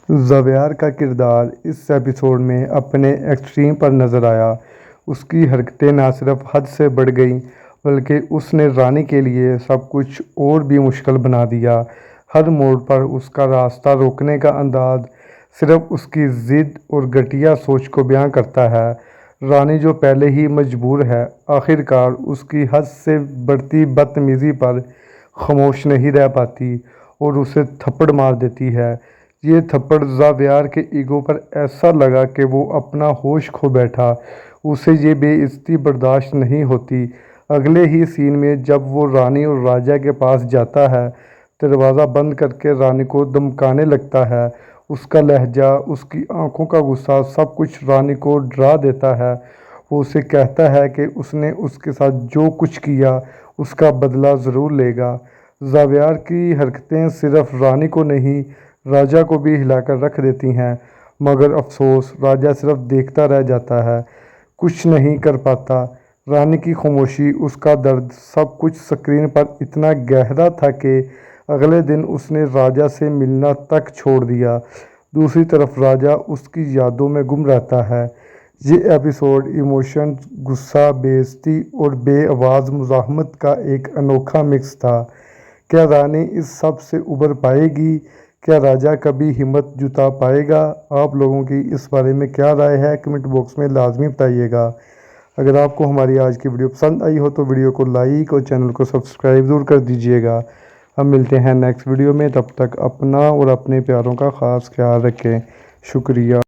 زاویار کا کردار اس ایپیسوڈ میں اپنے ایکسٹریم پر نظر آیا۔ اس کی حرکتیں نہ صرف حد سے بڑھ گئیں بلکہ اس نے رانی کے لیے سب کچھ اور بھی مشکل بنا دیا۔ ہر موڑ پر اس کا راستہ روکنے کا انداز صرف اس کی ضد اور گھٹیا سوچ کو بیان کرتا ہے۔ رانی جو پہلے ہی مجبور ہے، آخر کار اس کی حد سے بڑھتی بدتمیزی پر خاموش نہیں رہ پاتی اور اسے تھپڑ مار دیتی ہے۔ یہ تھپڑ زاویار کے ایگو پر ایسا لگا کہ وہ اپنا ہوش کھو بیٹھا۔ اسے یہ بے عزتی برداشت نہیں ہوتی۔ اگلے ہی سین میں جب وہ رانی اور راجا کے پاس جاتا ہے، دروازہ بند کر کے رانی کو دھمکانے لگتا ہے۔ اس کا لہجہ، اس کی آنکھوں کا غصہ، سب کچھ رانی کو ڈرا دیتا ہے۔ وہ اسے کہتا ہے کہ اس نے اس کے ساتھ جو کچھ کیا اس کا بدلہ ضرور لے گا۔ زاویار کی حرکتیں صرف رانی کو نہیں، راجا کو بھی ہلا کر رکھ دیتی ہیں، مگر افسوس راجا صرف دیکھتا رہ جاتا ہے، کچھ نہیں کر پاتا۔ رانی کی خاموشی، اس کا درد، سب کچھ اسکرین پر اتنا گہرا تھا کہ اگلے دن اس نے راجا سے ملنا تک چھوڑ دیا۔ دوسری طرف راجا اس کی یادوں میں گم رہتا ہے۔ یہ ایپیسوڈ ایموشنز، غصہ، بے عزتی اور بے آواز مزاحمت کا ایک انوکھا مکس تھا۔ کیا رانی اس سب سے ابھر پائے گی؟ کیا راجا کبھی ہمت جتا پائے گا؟ آپ لوگوں کی اس بارے میں کیا رائے ہے؟ کمنٹ باکس میں لازمی بتائیے گا۔ اگر آپ کو ہماری آج کی ویڈیو پسند آئی ہو تو ویڈیو کو لائک اور چینل کو سبسکرائب ضرور کر دیجیے گا۔ ہم ملتے ہیں نیکسٹ ویڈیو میں، تب تک اپنا اور اپنے پیاروں کا خاص خیال رکھیں۔ شکریہ۔